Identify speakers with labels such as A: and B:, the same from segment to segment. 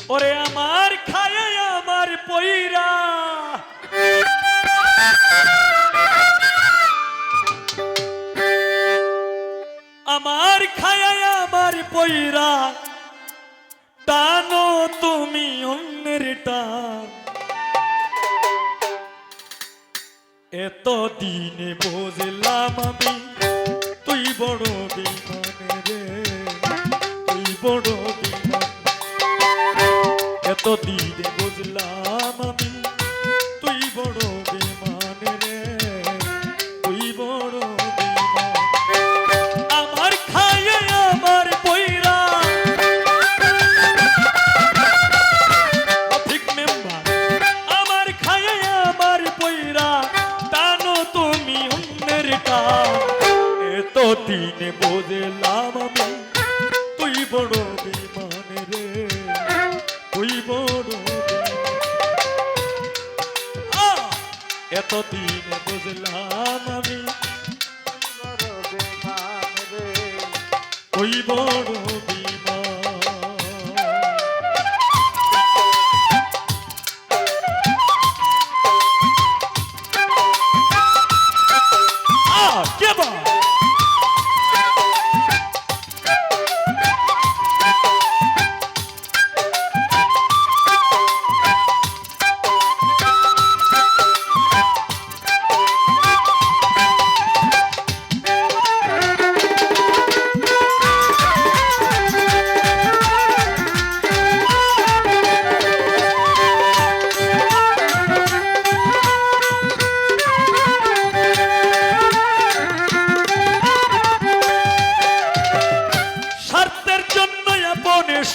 A: ওরে আমার খায় আমার পইরা আমার খায় আমার পইরা টানো তুমি অন্যের টান এত দিনে বুঝলাম আমি তুই বড় বিমানে রে তুই বড় বিমান এত দিনে বুঝলাম আমি তুই বড় বিমানে রে তুই বড় বিমান আমার খায় আমার পইরা ঠিক মেম্বার আমার খায় আমার পইরা টানো তুমি অন্যের টান এত দিনে বুঝলাম আমি তুই বড় বিমানে রে তুই বড় এত দিনে বুঝলাম আমি তুই বড় বিমান কে বা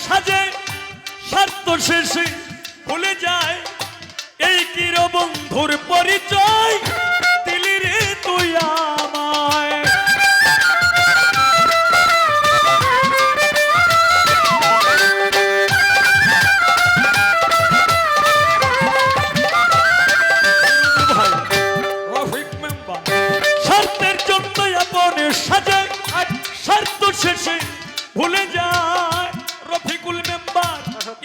A: সাজে স্বার্থ শেষে ভুলে যায় এই কির বন্ধুর পরিচয় দিলি রে তুই আমায় স্বার্থের জন্য আপনে সাজে স্বার্থ শেষে ভুলে যায় রফিকুল মেম্বার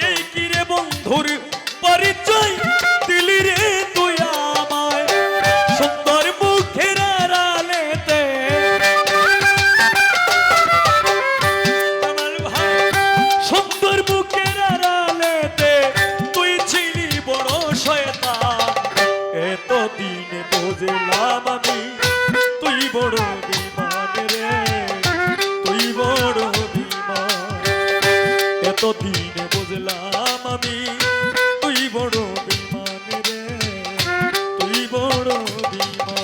A: এই কিরে বন্ধুর পরিচয় দিলি রে তুই আমায় সুন্দর মুখের আড়ালেতে আমার ভাই সুন্দর মুখের আড়ালেতে তুই ছিলি বড় শয়তান এত দিনে বুঝলাম আমি তুই বড় বিমান রে তুই বড় এত দিনে বুঝলাম আমি তুই বড় বিমান রে তুই বড় বিমান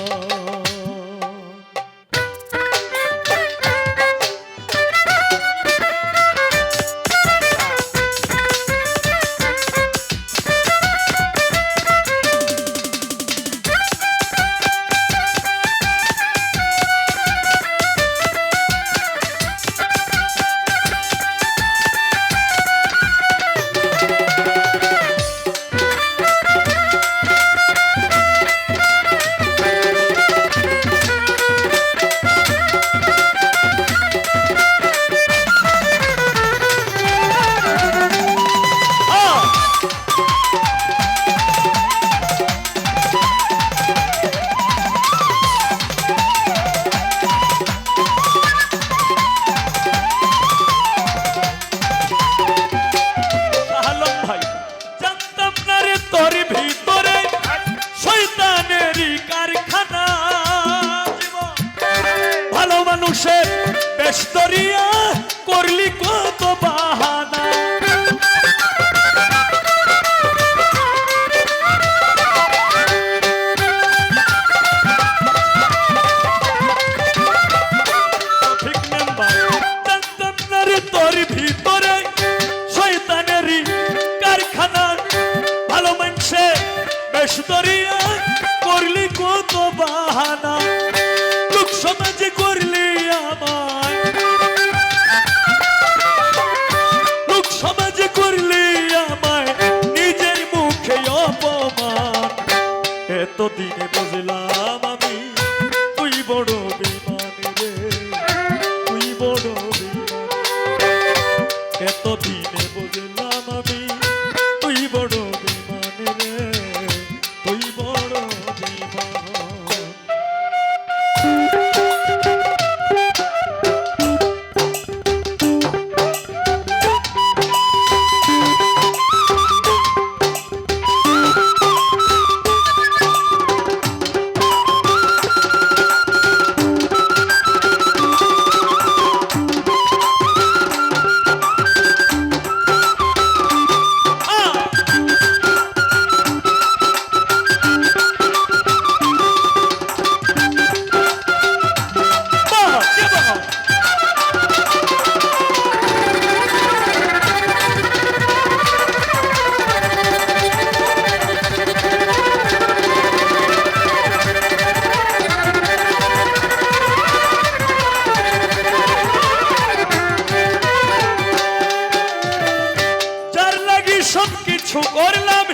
A: মানুষের বেস্তরিয়া করলি কত বাহানা ঠিক মেম্বার জানতাম না রে তোর ভিতরে শয়তানেরই কারখানা ভালো মানুষের বেস্তরিয়া করলি কত বাহানা লোক সমাজে করলি আমায় লোক সমাজে করলি আমায় নিজের মুখে অপমান এত দিনে বুঝলাম আমি তুই বড় বিমান রে তুই বড় বিমান এত দিনে বুঝলাম আমি সব কিছু করলাম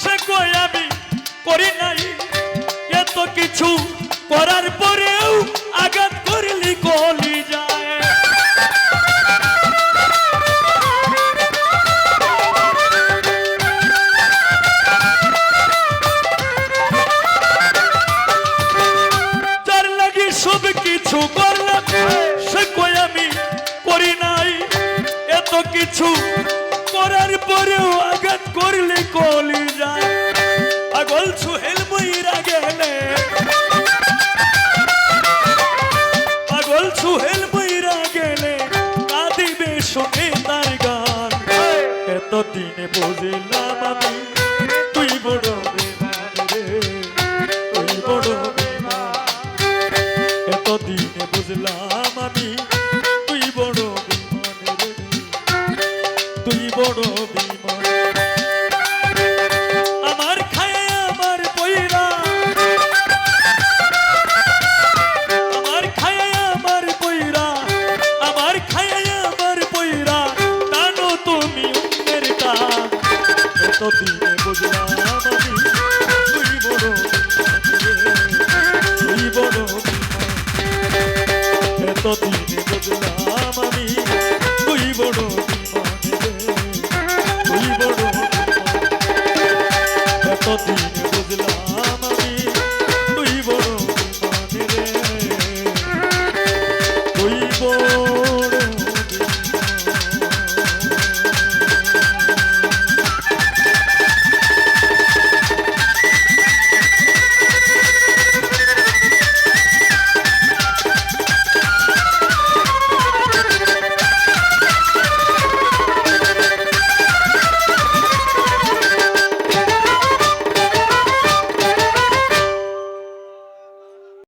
A: সে কই আমি করি নাই এত কিছু করার পরেও আঘাত করলি কলি যায় যার লাগি সব কিছু করলাম সে কই আমি করি নাই এত কিছু করার পরেও আঘাত করলে কলি যায় পাগল সুহেল মইরা গেলে পাগল সুহেল মইরা গেলে কাঁদিবে শুনে তার গান এতদিনে বুঝলাম আমি তুই বড় বেমান রে তুই বড় বেমান এতদিনে বুঝলাম আমি তুই বড় বেমান রে তুই বড় বেমান আমার খায় আমার পয়রা আমার খায় আমার পয়রা আমার খায় আমার পয়রা টানো তুমি অন্যের টান এতদিনে বুঝলাম